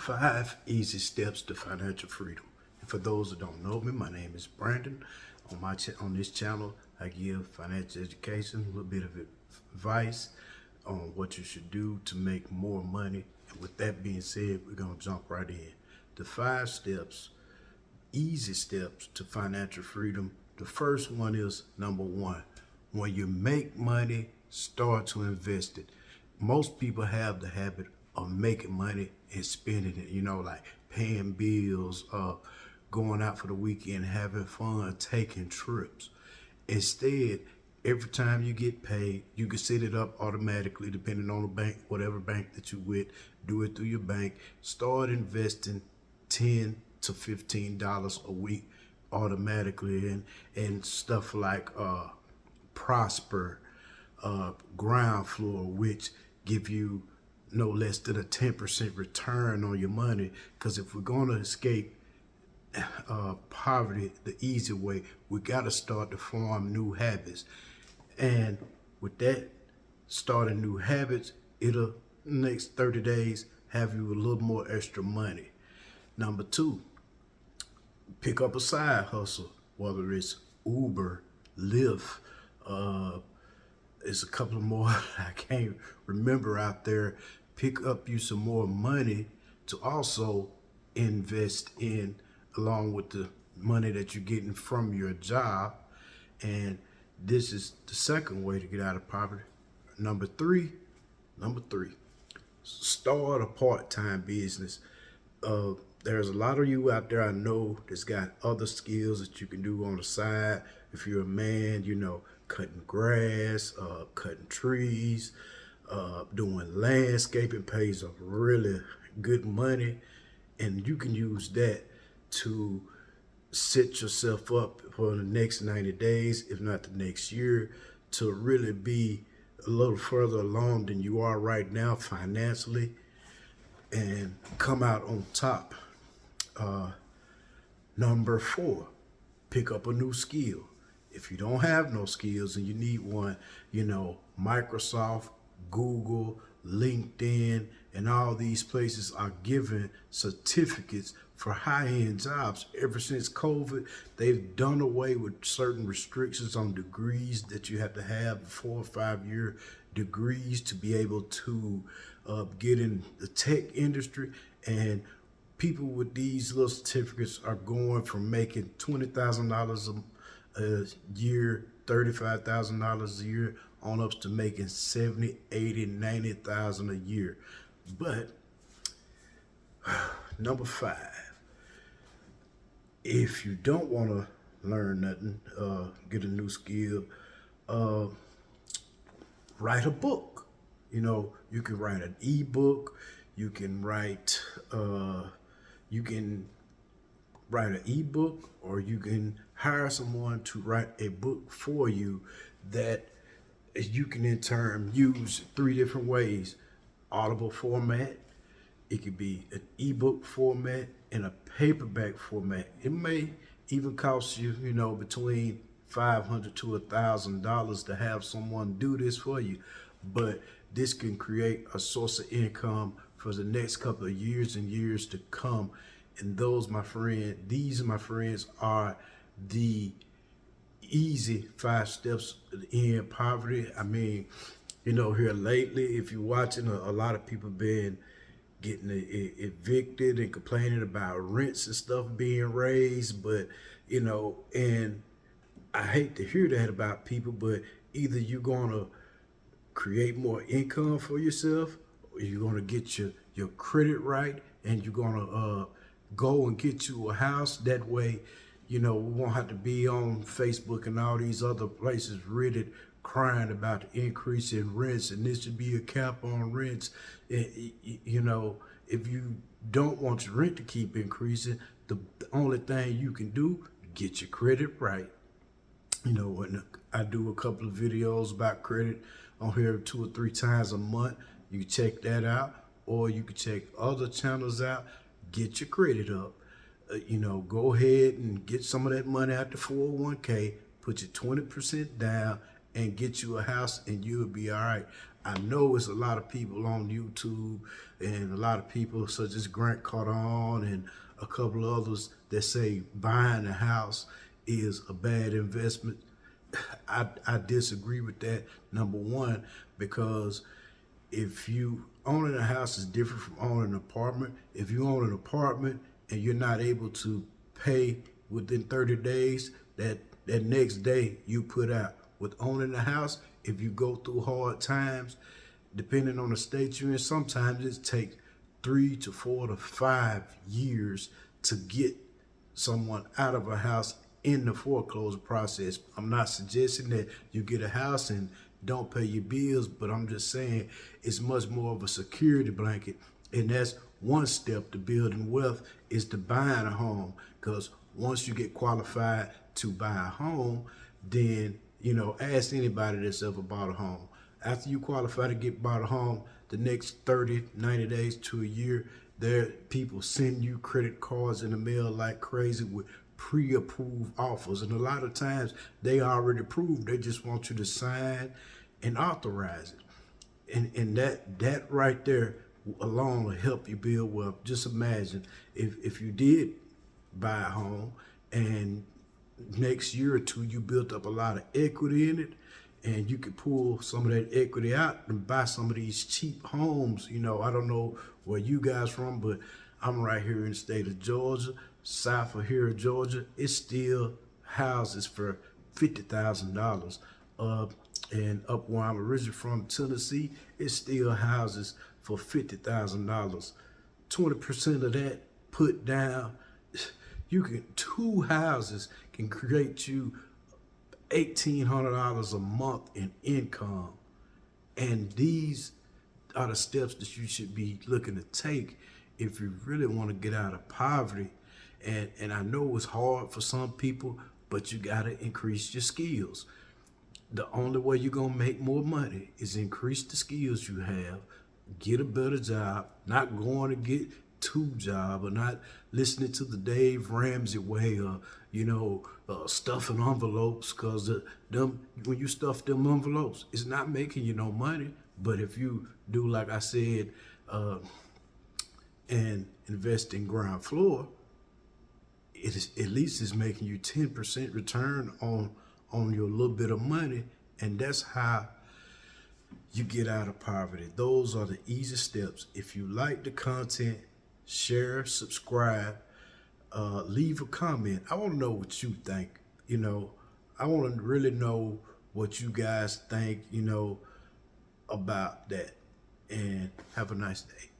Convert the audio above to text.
5 easy steps to financial freedom. And for those that don't know me, my name is Brandon. On this channel, I give financial education, a little bit of advice on what you should do to make more money. And with that being said, we're gonna jump right in. The 5 steps, easy steps to financial freedom. The first one is number 1. When you make money, start to invest it. Most people have the habit of making money and spending it, like paying bills, going out for the weekend, having fun, taking trips. Instead, every time you get paid, you can set it up automatically depending on the bank, whatever bank that you with, do it through your bank. Start investing $10 to $15 a week automatically and stuff like Prosper, ground floor, which give you no less than a 10% return on your money. Because if we're going to escape poverty the easy way, we got to start to form new habits. And with that, starting new habits, it'll next 30 days have you a little more extra money. Number 2, pick up a side hustle, whether it's Uber, Lyft, there's a couple more I can't remember out there. Pick up you some more money to also invest in, along with the money that you're getting from your job. And this is the second way to get out of poverty. Number three, start a part-time business. There's a lot of you out there I know that's got other skills that you can do on the side. If you're a man, cutting grass, cutting trees, doing landscaping pays a really good money. And you can use that to set yourself up for the next 90 days, if not the next year, to really be a little further along than you are right now financially and come out on top. Number 4, pick up a new skill. If you don't have no skills and you need one, Microsoft, Google, LinkedIn, and all these places are giving certificates for high-end jobs. Ever since COVID, they've done away with certain restrictions on degrees that you have to have 4 or 5 year degrees to be able to get in the tech industry. And people with these little certificates are going from making $20,000 a year, $35,000 a year, on up to making 70, 80, 90,000 a year. But number 5, if you don't want to learn nothing, get a new skill, write a book. You can write an ebook. You can write an ebook, or you can hire someone to write a book for you that you can in turn use 3 different ways. Audible format, it could be an ebook format, and a paperback format. It may even cost you, between $500 to $1,000 to have someone do this for you. But this can create a source of income for the next couple of years and years to come. And these, my friends, are the easy 5 steps to end poverty. I mean, here lately, if you're watching, a lot of people been getting evicted and complaining about rents and stuff being raised. But, and I hate to hear that about people, but either you're going to create more income for yourself, or you're going to get your credit right, and you're going to go and get you a house. That way, we won't have to be on Facebook and all these other places Reddit crying about the increase in rents, and this should be a cap on rents. If you don't want your rent to keep increasing, the only thing you can do, get your credit right. And I do a couple of videos about credit on here 2 or 3 times a month. You can check that out, or you can check other channels out. Get your credit up. Go ahead and get some of that money out the 401k, put your 20% down, and get you a house and you'll be all right. I know it's a lot of people on YouTube and a lot of people such as Grant Cardone and a couple of others that say buying a house is a bad investment. I disagree with that. Number one, because if you owning a house is different from owning an apartment. If you own an apartment and you're not able to pay within 30 days, that next day you put out. With owning a house, if you go through hard times, depending on the state you're in, sometimes it takes 3 to 4 to 5 years to get someone out of a house in the foreclosure process. I'm not suggesting that you get a house and don't pay your bills, but I'm just saying it's much more of a security blanket. And that's one step to building wealth, is to buying a home. Because once you get qualified to buy a home, then, ask anybody that's ever bought a home. After you qualify to get bought a home, the next 30, 90 days to a year, there people send you credit cards in the mail like crazy with pre-approved offers. And a lot of times they already approved. They just want you to sign and authorize it. And that right there alone will help you build wealth. Just imagine if you did buy a home and next year or two you built up a lot of equity in it, and you could pull some of that equity out and buy some of these cheap homes. I don't know where you guys from, but I'm right here in the state of Georgia, south of here of Georgia. It's still houses for $50,000. And up where I'm originally from, Tennessee, it's still houses for $50,000. 20% of that put down, two houses can create you $1,800 a month in income. And these are the steps that you should be looking to take if you really want to get out of poverty. And I know it's hard for some people, but you got to increase your skills. The only way you're going to make more money is increase the skills you have, get a better job, not going to get two jobs, or not listening to the Dave Ramsey way, or stuffing envelopes. Because when you stuff them envelopes, it's not making you no money. But if you do like I said, and invest in ground floor, it is at least is making you 10% return on your little bit of money. And that's how you get out of poverty. Those are the easy steps. If you like the content, share, subscribe, leave a comment. I want to know what you think. I want to really know what you guys think, about that. And have a nice day.